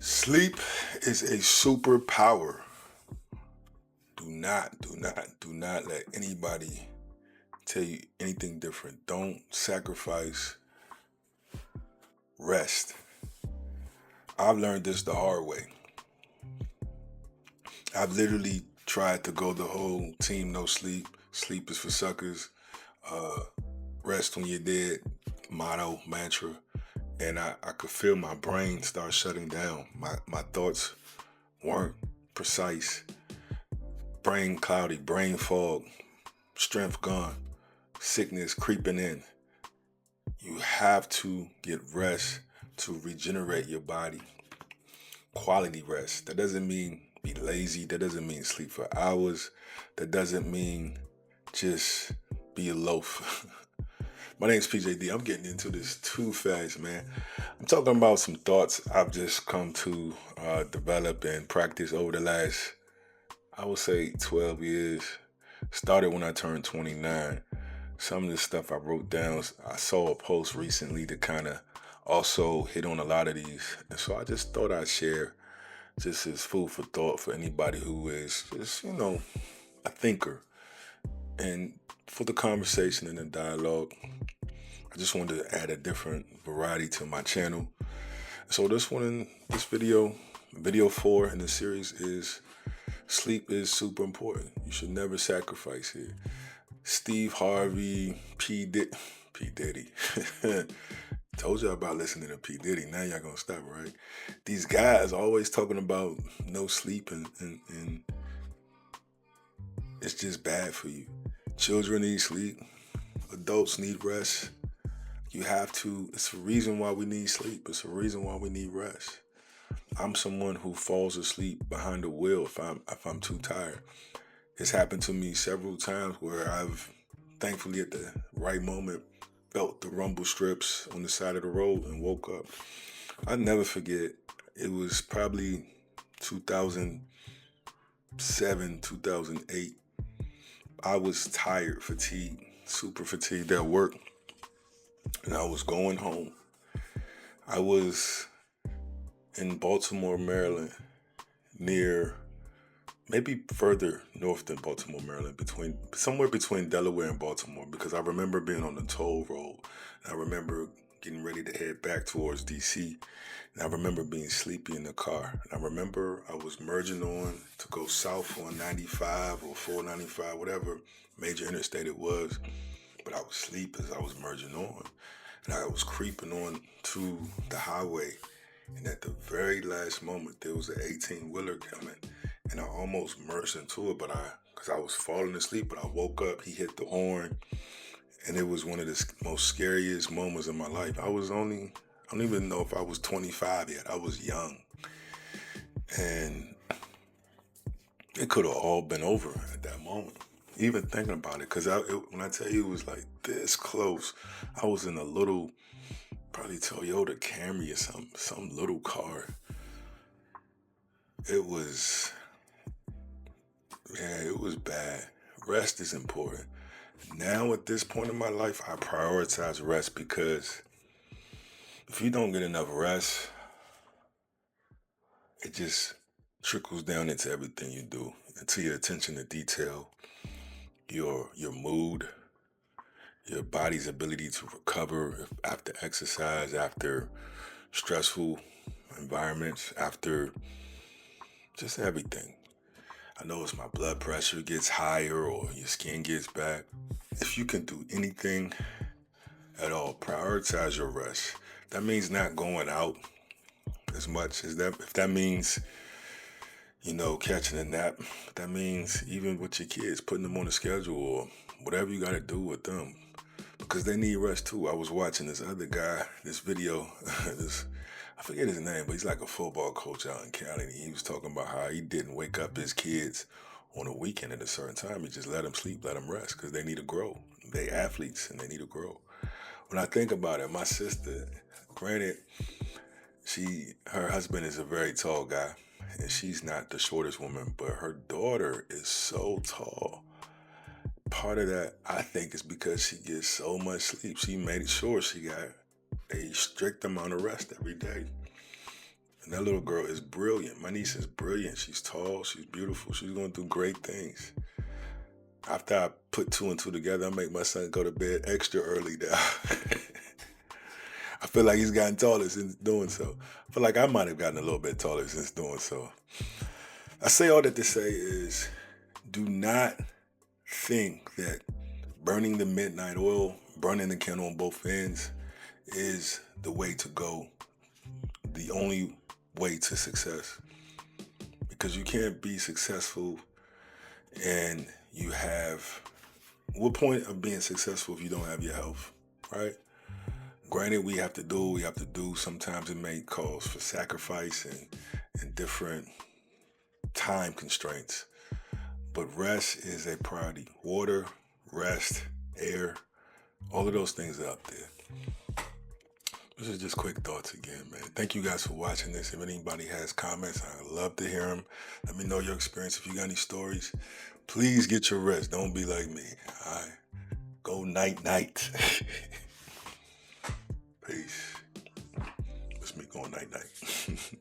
Sleep is a superpower. Do not let anybody tell you anything different. Don't sacrifice rest. I've learned this the hard way. I've literally tried to go the whole team no sleep. Sleep is for suckers. Uh, rest when you're dead. Motto, mantra. And I could feel my brain start shutting down. My thoughts weren't precise. Brain cloudy, brain fog, strength gone, sickness creeping in. You have to get rest to regenerate your body. Quality rest. That doesn't mean be lazy. That doesn't mean sleep for hours. That doesn't mean just be a loaf. My name's PJD. I'm getting into this too fast, man. I'm talking about some thoughts I've just come to develop and practice over the last, I would say, 12 years. Started when I turned 29. Some of the stuff I wrote down, I saw a post recently that kind of also hit on a lot of these. And so I just thought I'd share just as food for thought for anybody who is just, a thinker. And for the conversation and the dialogue, I just wanted to add a different variety to my channel. So this video 4 in the series is sleep is super important. You should never sacrifice it. Steve Harvey, P. Diddy. Told y'all about listening to P. Diddy. Now y'all gonna stop, right? These guys always talking about no sleep and it's just bad for you. Children need sleep. Adults need rest. You have to. It's a reason why we need sleep. It's a reason why we need rest. I'm someone who falls asleep behind the wheel if I'm too tired. It's happened to me several times where I've, thankfully at the right moment, felt the rumble strips on the side of the road and woke up. I'll never forget, it was probably 2007, 2008. I was tired, fatigued, super fatigued at work, and I was going home. I was in Baltimore, Maryland, near maybe further north than Baltimore, Maryland, somewhere between Delaware and Baltimore, because I remember being on the toll road. And I remember getting ready to head back towards DC. And I remember being sleepy in the car. And I remember I was merging on to go south on 95 or 495, whatever major interstate it was. But I was asleep as I was merging on. And I was creeping on to the highway. And at the very last moment, there was an 18-wheeler coming. And I almost merged into it, because I was falling asleep, but I woke up, he hit the horn, and it was one of the most scariest moments of my life. I don't even know if I was 25 yet. I was young. And it could have all been over at that moment. Even thinking about it, because when I tell you it was like this close, I was in a little, probably Toyota Camry or some little car. It was bad. Rest is important. Now at this point in my life, I prioritize rest because if you don't get enough rest, it just trickles down into everything you do, into your attention to detail, your mood, your body's ability to recover after exercise, after stressful environments, after just everything. I know it's my blood pressure gets higher or your skin gets bad. If you can do anything at all, prioritize your rest. That means not going out as much as that. If that means, catching a nap, that means even with your kids, putting them on a schedule or whatever you got to do with them, because they need rest too. I was watching this other guy, this video, I forget his name, but he's like a football coach out in Cali. And he was talking about how he didn't wake up his kids on a weekend at a certain time. He just let them sleep, let them rest, because they need to grow. They athletes and they need to grow. When I think about it, my sister, granted, her husband is a very tall guy, and she's not the shortest woman, but her daughter is so tall. Part of that, I think, is because she gets so much sleep. She made sure she got a strict amount of rest every day. And that little girl is brilliant. My niece is brilliant. She's tall. She's beautiful. She's going to do great things. After I put two and two together, I make my son go to bed extra early now. I feel like he's gotten taller since doing so. I feel like I might have gotten a little bit taller since doing so. I say all that to say is, do not think that burning the midnight oil, burning the candle on both ends is the way to go, the only way to success. Because you can't be successful and you have, what point of being successful if you don't have your health, right? Granted, we have to do. Sometimes it may cause for sacrifice and different time constraints. But rest is a priority. Water, rest, air, all of those things are up there. This is just quick thoughts again, man. Thank you guys for watching this. If anybody has comments, I'd love to hear them. Let me know your experience. If you got any stories, please get your rest. Don't be like me. All right. Go night-night. Peace. It's me going night-night.